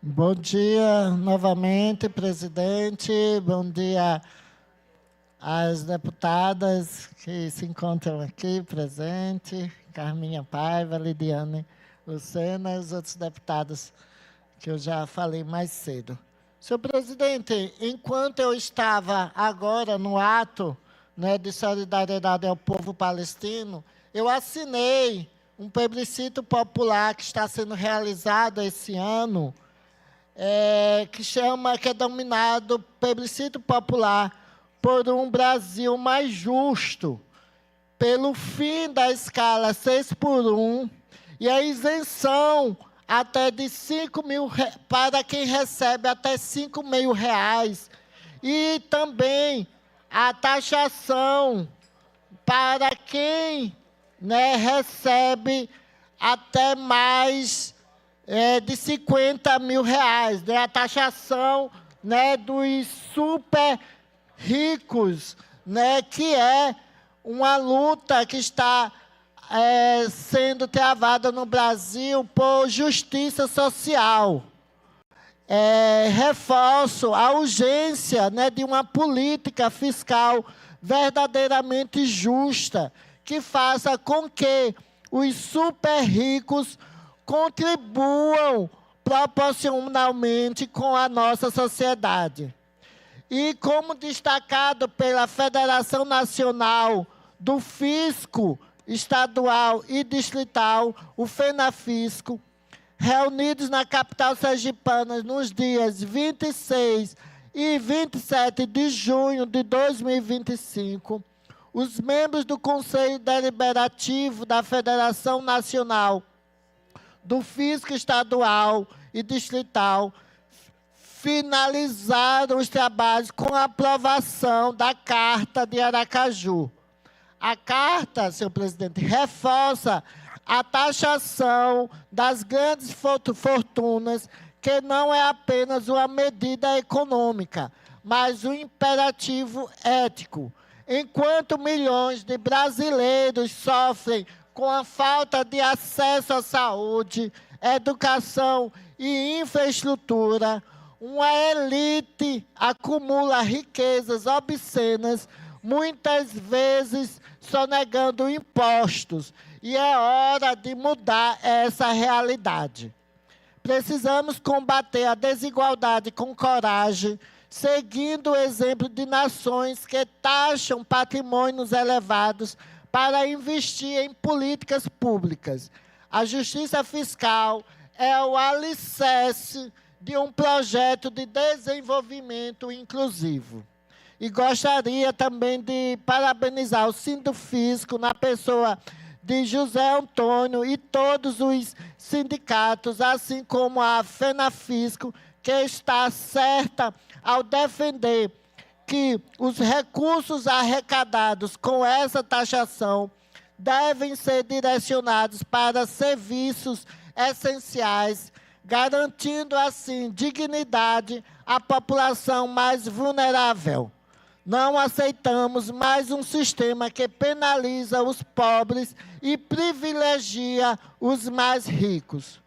Bom dia novamente, presidente. Bom dia às deputadas que se encontram aqui presentes, Carminha Paiva, Lidiane Lucena e os outros deputados que eu já falei mais cedo. Senhor presidente, enquanto eu estava agora no ato, de solidariedade ao povo palestino, eu assinei um plebiscito popular que está sendo realizado esse ano, que é denominado plebiscito popular por um Brasil mais justo, pelo fim da escala 6x1 e a isenção até de 5 mil para quem recebe até 5 mil reais, e também a taxação para quem recebe até mais de 50 mil reais, a taxação dos super ricos, que é uma luta que está sendo travada no Brasil por justiça social. Reforço a urgência de uma política fiscal verdadeiramente justa, que faça com que os super ricos contribuam proporcionalmente com a nossa sociedade. E como destacado pela Federação Nacional do Fisco Estadual e Distrital, o FENAFISCO, reunidos na capital sergipana nos dias 26 e 27 de junho de 2025, os membros do Conselho Deliberativo da Federação Nacional do Fisco Estadual e Distrital finalizaram os trabalhos com a aprovação da Carta de Aracaju. A Carta, senhor presidente, reforça a taxação das grandes fortunas, que não é apenas uma medida econômica, mas um imperativo ético. Enquanto milhões de brasileiros sofrem com a falta de acesso à saúde, educação e infraestrutura, uma elite acumula riquezas obscenas, muitas vezes sonegando impostos, e é hora de mudar essa realidade. Precisamos combater a desigualdade com coragem, seguindo o exemplo de nações que taxam patrimônios elevados para investir em políticas públicas. A justiça fiscal é o alicerce de um projeto de desenvolvimento inclusivo. E gostaria também de parabenizar o Sindufisco, na pessoa de José Antônio e todos os sindicatos, assim como a FENAFISCO, que está certa ao defender que os recursos arrecadados com essa taxação devem ser direcionados para serviços essenciais, garantindo assim dignidade à população mais vulnerável. Não aceitamos mais um sistema que penaliza os pobres e privilegia os mais ricos.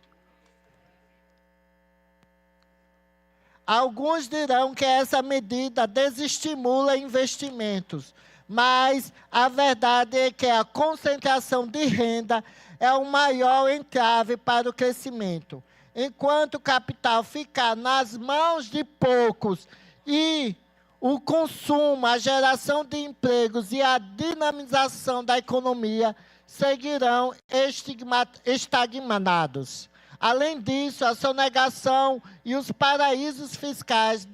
Alguns dirão que essa medida desestimula investimentos, mas a verdade é que a concentração de renda é o maior entrave para o crescimento. Enquanto o capital ficar nas mãos de poucos e o consumo, a geração de empregos e a dinamização da economia seguirão estagnados. Além disso, a sonegação e os paraísos fiscais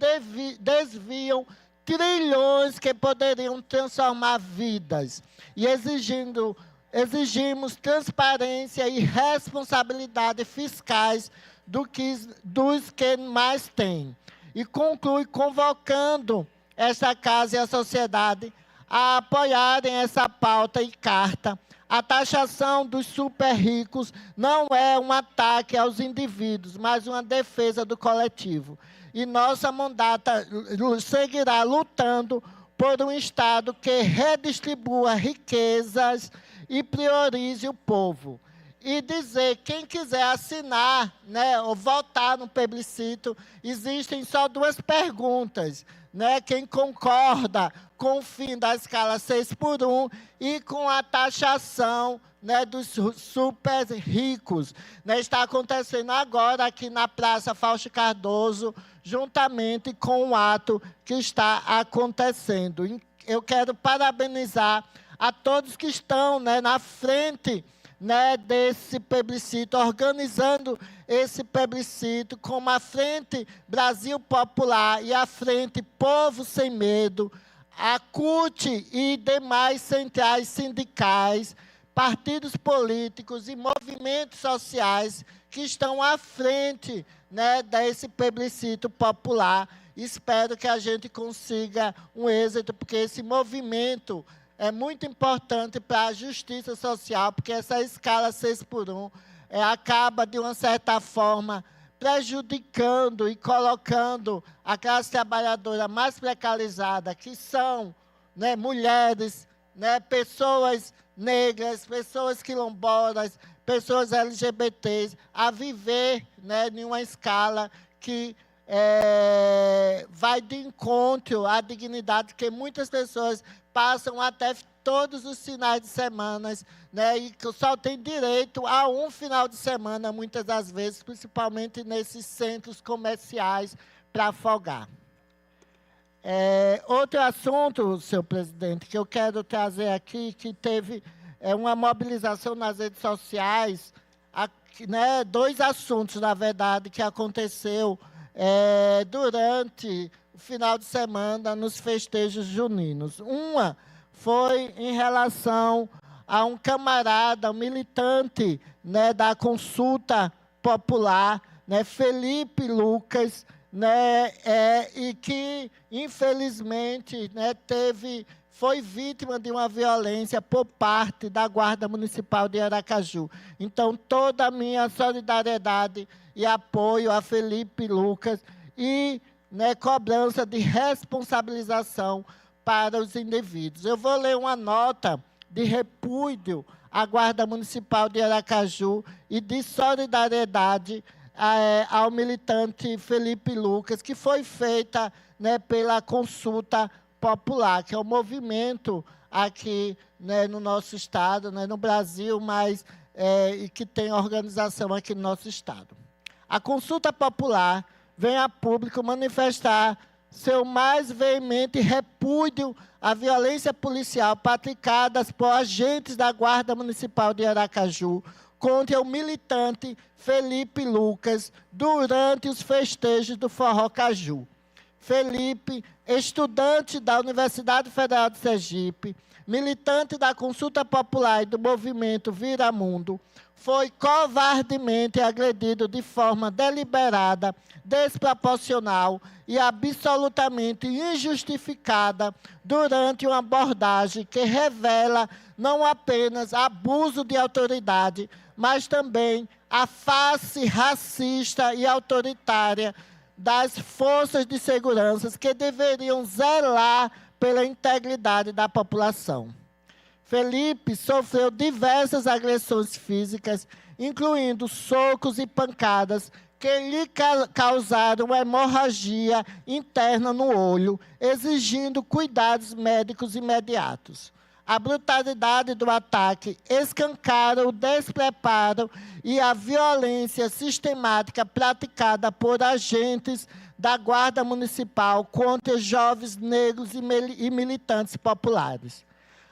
desviam trilhões que poderiam transformar vidas. E exigimos transparência e responsabilidade fiscais dos que mais têm. E conclui convocando esta casa e a sociedade a apoiarem essa pauta e carta. A taxação dos super ricos não é um ataque aos indivíduos, mas uma defesa do coletivo. E nossa mandata seguirá lutando por um Estado que redistribua riquezas e priorize o povo. e dizer, quem quiser assinar, né, ou votar no plebiscito, existem só 2 perguntas, né? Quem concorda com o fim da escala 6x1 e com a taxação, né, dos super ricos, né? Está acontecendo agora aqui na Praça Fausto Cardoso, juntamente com o ato que está acontecendo. Eu quero parabenizar a todos que estão, né, na frente, né, desse plebiscito, organizando esse plebiscito, como a Frente Brasil Popular e a Frente Povo Sem Medo, a CUT e demais centrais sindicais, partidos políticos e movimentos sociais que estão à frente, né, desse plebiscito popular. Espero que a gente consiga um êxito, porque esse movimento é muito importante para a justiça social, porque essa escala 6x1 acaba, de uma certa forma, prejudicando e colocando a classe trabalhadora mais precarizada, que são, né, mulheres, né, pessoas negras, pessoas quilombolas, pessoas LGBTs, a viver, né, em uma escala que vai de encontro à dignidade que muitas pessoas passam até todos os finais de semana, né, e que só tem direito a um final de semana, muitas das vezes, principalmente nesses centros comerciais, para folgar. Outro assunto, senhor presidente, que eu quero trazer aqui, que teve uma mobilização nas redes sociais, né, 2 assuntos, na verdade, que aconteceu durante o final de semana nos festejos juninos. Uma foi em relação a um camarada, um militante, né, da Consulta Popular, né, Felipe Lucas, né, e que, infelizmente, né, foi vítima de uma violência por parte da Guarda Municipal de Aracaju. Então, toda a minha solidariedade e apoio a Felipe Lucas e, né, cobrança de responsabilização para os indivíduos. Eu vou ler uma nota de repúdio à Guarda Municipal de Aracaju e de solidariedade ao militante Felipe Lucas, que foi feita, né, pela Consulta Popular, que é um movimento aqui, né, no nosso estado, né, no Brasil, mas e que tem organização aqui no nosso estado. A Consulta Popular vem a público manifestar seu mais veemente repúdio à violência policial praticada por agentes da Guarda Municipal de Aracaju contra o militante Felipe Lucas durante os festejos do Forró Caju. Felipe, estudante da Universidade Federal de Sergipe, militante da Consulta Popular e do movimento Vira Mundo, foi covardemente agredido de forma deliberada, desproporcional e absolutamente injustificada durante uma abordagem que revela não apenas abuso de autoridade, mas também a face racista e autoritária das forças de segurança que deveriam zelar pela integridade da população. Felipe sofreu diversas agressões físicas, incluindo socos e pancadas, que lhe causaram hemorragia interna no olho, exigindo cuidados médicos imediatos. A brutalidade do ataque escancara o despreparo e a violência sistemática praticada por agentes da Guarda Municipal contra jovens negros e militantes populares.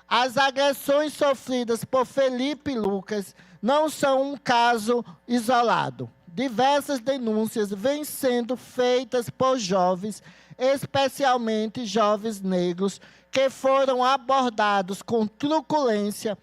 As agressões sofridas por Felipe Lucas não são um caso isolado. Diversas denúncias vêm sendo feitas por jovens, especialmente jovens negros, que foram abordados com truculência,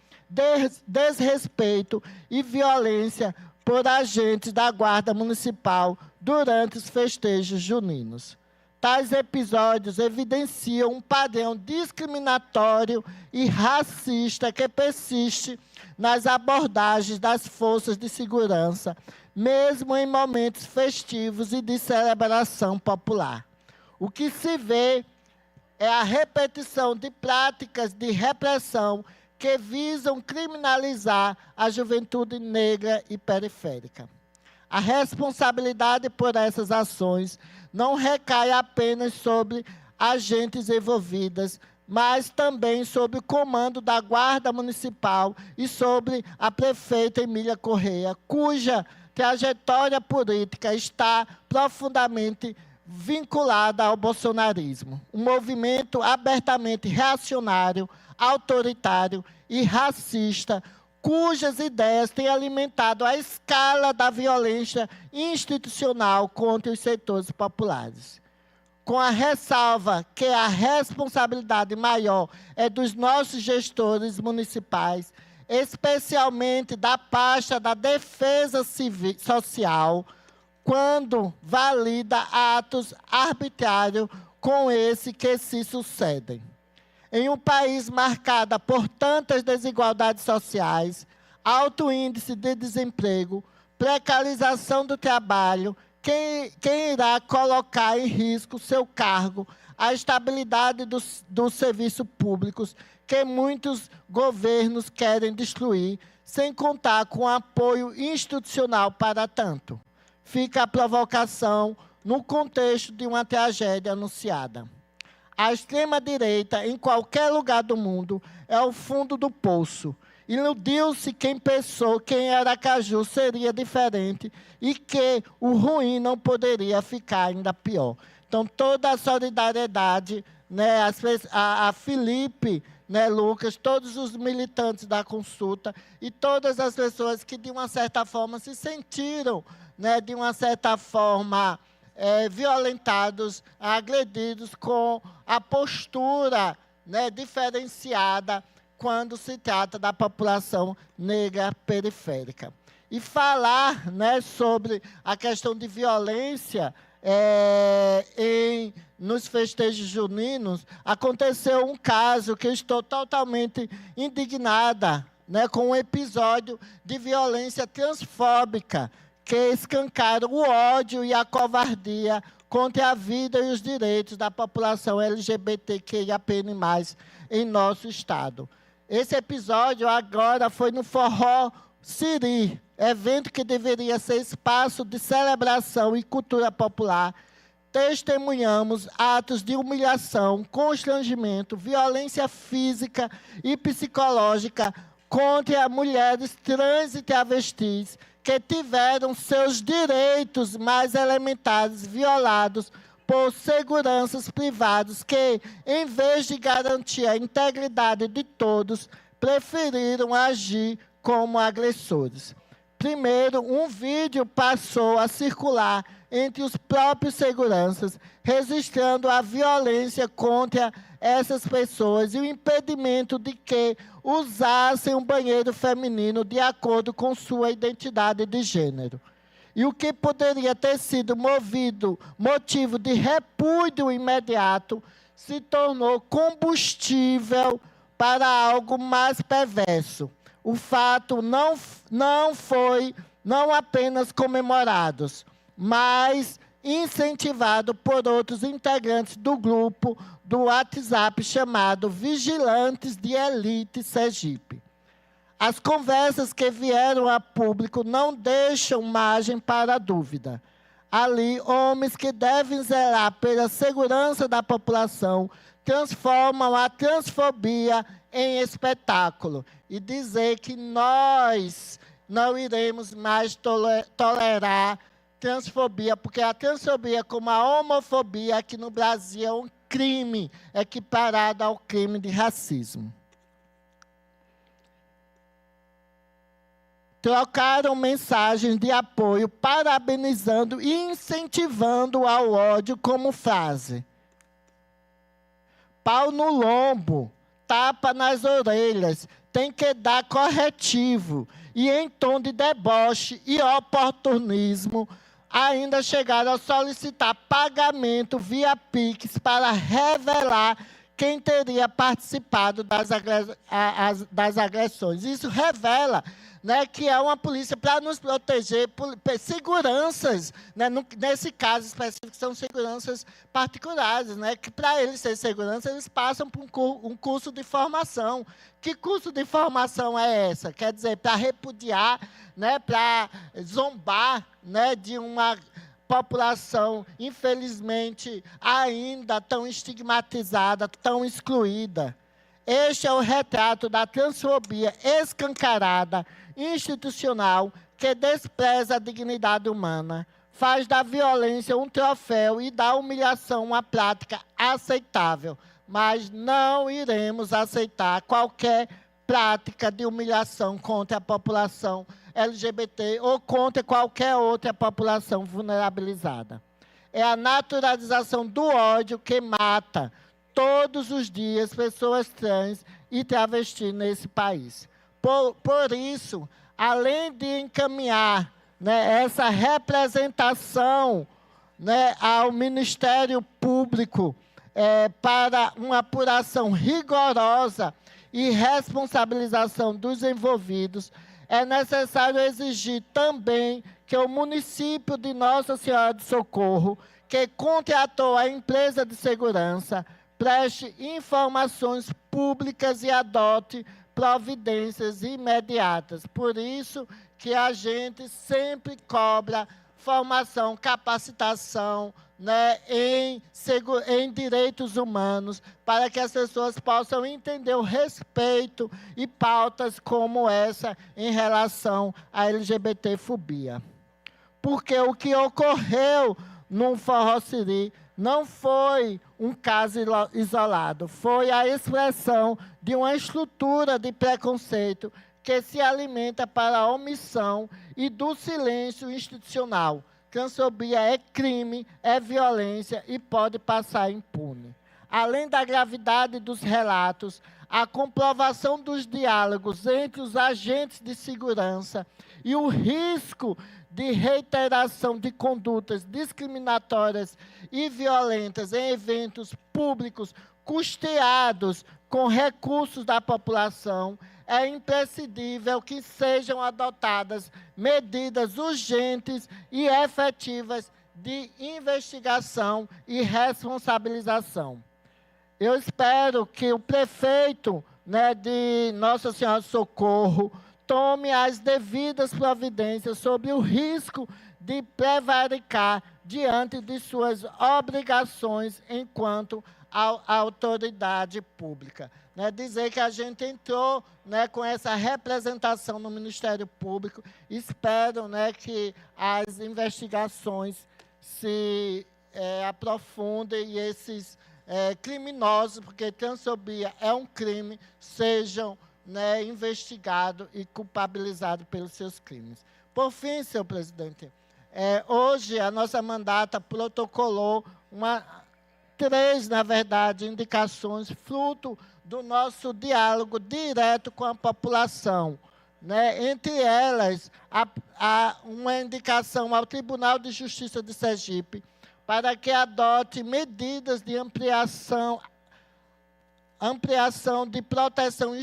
desrespeito e violência por agentes da Guarda Municipal durante os festejos juninos. Tais episódios evidenciam um padrão discriminatório e racista que persiste nas abordagens das forças de segurança, mesmo em momentos festivos e de celebração popular. O que se vê é a repetição de práticas de repressão que visam criminalizar a juventude negra e periférica. A responsabilidade por essas ações não recai apenas sobre agentes envolvidos, mas também sobre o comando da Guarda Municipal e sobre a prefeita Emília Correia, cuja trajetória política está profundamente vinculada ao bolsonarismo, um movimento abertamente reacionário, autoritário e racista, cujas ideias têm alimentado a escala da violência institucional contra os setores populares. Com a ressalva que a responsabilidade maior é dos nossos gestores municipais, especialmente da pasta da defesa social, quando valida atos arbitrários com esse que se sucedem. Em um país marcado por tantas desigualdades sociais, alto índice de desemprego, precarização do trabalho, quem irá colocar em risco seu cargo, a estabilidade dos serviços públicos, que muitos governos querem destruir, sem contar com apoio institucional para tanto? Fica a provocação no contexto de uma tragédia anunciada. A extrema-direita, em qualquer lugar do mundo, é o fundo do poço. Iludiu-se quem pensou que em Aracaju seria diferente e que o ruim não poderia ficar ainda pior. Então, toda a solidariedade, né, a Felipe, né, Lucas, todos os militantes da consulta e todas as pessoas que, de uma certa forma, se sentiram, né, de uma certa forma, violentados, agredidos com a postura, né, diferenciada quando se trata da população negra periférica. E falar, né, sobre a questão de violência nos festejos juninos, aconteceu um caso que eu estou totalmente indignada, né, com um episódio de violência transfóbica, que escancaram o ódio e a covardia contra a vida e os direitos da população LGBTQIAPN+, em nosso Estado. Esse episódio agora foi no Forró Siri, evento que deveria ser espaço de celebração e cultura popular. Testemunhamos atos de humilhação, constrangimento, violência física e psicológica contra mulheres trans e travestis que tiveram seus direitos mais elementares violados por seguranças privados que, em vez de garantir a integridade de todos, preferiram agir como agressores. Primeiro, um vídeo passou a circular entre os próprios seguranças, registrando a violência contra essas pessoas e o impedimento de que usassem um banheiro feminino de acordo com sua identidade de gênero. E o que poderia ter sido motivo de repúdio imediato, se tornou combustível para algo mais perverso. O fato não foi apenas comemorado, mas incentivado por outros integrantes do grupo do WhatsApp chamado Vigilantes de Elite Sergipe. As conversas que vieram a público não deixam margem para dúvida. Ali, homens que devem zelar pela segurança da população transformam a transfobia em espetáculo e dizer que nós não iremos mais tolerar transfobia, porque a transfobia, como a homofobia aqui no Brasil, é um crime equiparado ao crime de racismo. Trocaram mensagens de apoio, parabenizando e incentivando ao ódio como frase: pau no lombo, tapa nas orelhas, tem que dar corretivo. E em tom de deboche e oportunismo, ainda chegaram a solicitar pagamento via Pix para revelar quem teria participado das agressões. Isso revela, né, que é uma polícia para nos proteger, seguranças, né, nesse caso específico, são seguranças particulares, né, que para eles ser segurança, eles passam por um curso de formação. Que curso de formação é essa? Quer dizer, para repudiar, né, para zombar, né, de uma população, infelizmente, ainda tão estigmatizada, tão excluída. Este é o retrato da transfobia escancarada, institucional, que despreza a dignidade humana, faz da violência um troféu e da humilhação uma prática aceitável. Mas não iremos aceitar qualquer prática de humilhação contra a população LGBT ou contra qualquer outra população vulnerabilizada. É a naturalização do ódio que mata todos os dias pessoas trans e travestis nesse país. Por isso, além de encaminhar, né, essa representação, né, ao Ministério Público para uma apuração rigorosa e responsabilização dos envolvidos, é necessário exigir também que o município de Nossa Senhora do Socorro, que contratou a empresa de segurança, preste informações públicas e adote providências imediatas. Por isso que a gente sempre cobra formação, capacitação, né, em direitos humanos, para que as pessoas possam entender o respeito e pautas como essa em relação à LGBTfobia. Porque o que ocorreu no Forró-Siri não foi um caso isolado, foi a expressão de uma estrutura de preconceito que se alimenta para a omissão e do silêncio institucional. Transfobia é crime, é violência e pode passar impune. Além da gravidade dos relatos, a comprovação dos diálogos entre os agentes de segurança e o risco de reiteração de condutas discriminatórias e violentas em eventos públicos custeados com recursos da população, é imprescindível que sejam adotadas medidas urgentes e efetivas de investigação e responsabilização. Eu espero que o prefeito, né, de Nossa Senhora do Socorro tome as devidas providências sobre o risco de prevaricar diante de suas obrigações enquanto a autoridade pública. Né, dizer que a gente entrou, né, com essa representação no Ministério Público. Espero, né, que as investigações se aprofundem e esses criminosos, porque transfobia é um crime, sejam, né, investigados e culpabilizados pelos seus crimes. Por fim, senhor presidente, hoje a nossa mandata protocolou três, na verdade, indicações, fruto do nosso diálogo direto com a população. Né? Entre elas, há uma indicação ao Tribunal de Justiça de Sergipe para que adote medidas de ampliação de proteção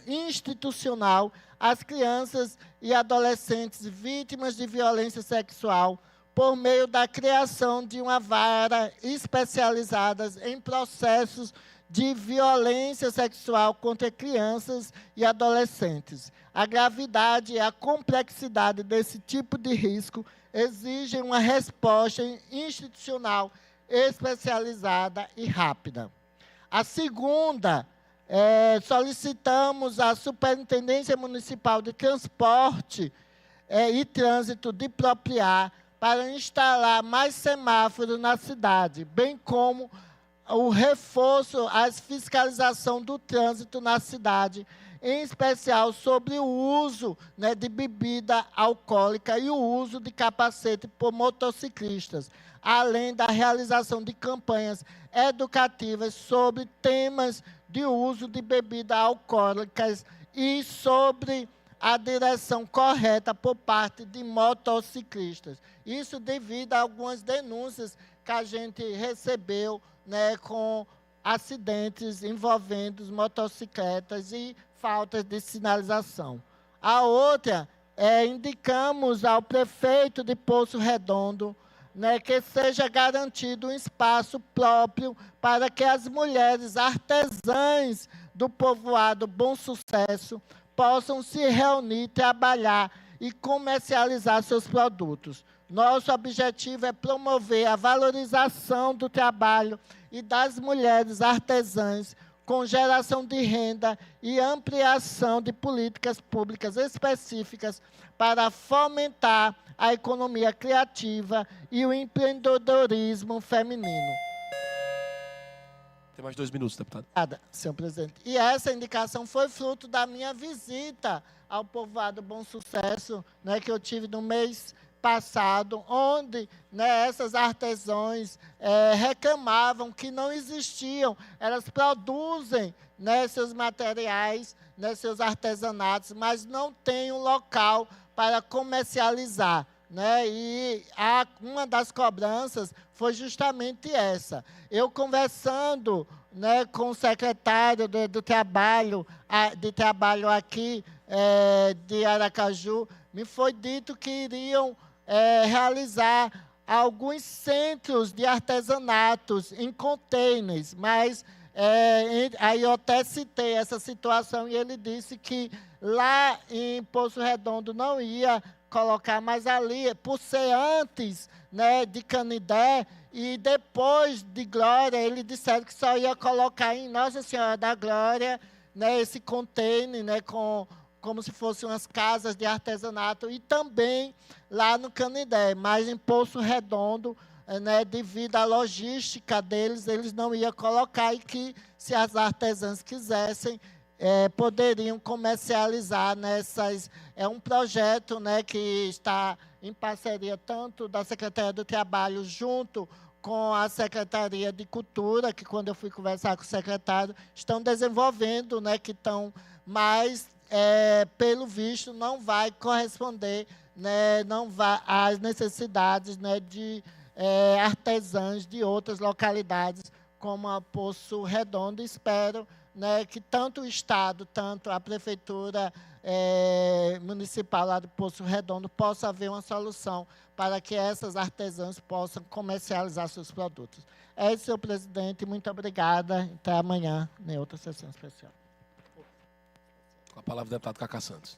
institucional às crianças e adolescentes vítimas de violência sexual, por meio da criação de uma vara especializada em processos de violência sexual contra crianças e adolescentes. A gravidade e a complexidade desse tipo de risco exigem uma resposta institucional especializada e rápida. A segunda, solicitamos à Superintendência Municipal de Transporte e Trânsito de Propriar para instalar mais semáforos na cidade, bem como o reforço à fiscalização do trânsito na cidade, em especial sobre o uso, né, de bebida alcoólica e o uso de capacete por motociclistas, além da realização de campanhas educativas sobre temas de uso de bebidas alcoólicas e sobre a direção correta por parte de motociclistas. Isso devido a algumas denúncias que a gente recebeu, né, com acidentes envolvendo motocicletas e faltas de sinalização. A outra indicamos ao prefeito de Poço Redondo, né, que seja garantido um espaço próprio para que as mulheres artesãs do povoado Bom Sucesso possam se reunir, trabalhar e comercializar seus produtos. Nosso objetivo é promover a valorização do trabalho e das mulheres artesãs, com geração de renda e ampliação de políticas públicas específicas para fomentar a economia criativa e o empreendedorismo feminino. Tem mais 2 minutos, deputado. Obrigada, senhor presidente. E essa indicação foi fruto da minha visita ao povoado Bom Sucesso, né, que eu tive no mês passado, onde, né, essas artesãs reclamavam que não existiam. Elas produzem, né, seus materiais, né, seus artesanatos, mas não tem um local para comercializar, né? E uma das cobranças foi justamente essa. Eu conversando, né, com o secretário do trabalho, de trabalho aqui de Aracaju, me foi dito que iriam realizar alguns centros de artesanatos em containers, mas aí eu até citei essa situação e ele disse que lá em Poço Redondo não ia colocar mais ali, por ser antes, né, de Canidé e depois de Glória, ele disseram que só ia colocar em Nossa Senhora da Glória, né, esse container, né, como se fossem umas casas de artesanato, e também lá no Canidé, mas em Poço Redondo, né, devido à logística deles, eles não iam colocar, e que, se as artesãs quisessem, poderiam comercializar nessas... É um projeto, né, que está em parceria tanto da Secretaria do Trabalho junto com a Secretaria de Cultura, que quando eu fui conversar com o secretário, estão desenvolvendo, né, que estão mais, pelo visto, não vai corresponder, né, não vai às necessidades, né, de artesãs de outras localidades, como a Poço Redondo. Espero, né, que tanto o Estado, tanto a Prefeitura Municipal lá do Poço Redondo possa haver uma solução para que essas artesãs possam comercializar seus produtos. É isso, senhor presidente. Muito obrigada. Até amanhã, em outra sessão especial. Com a palavra o deputado Cacá Santos.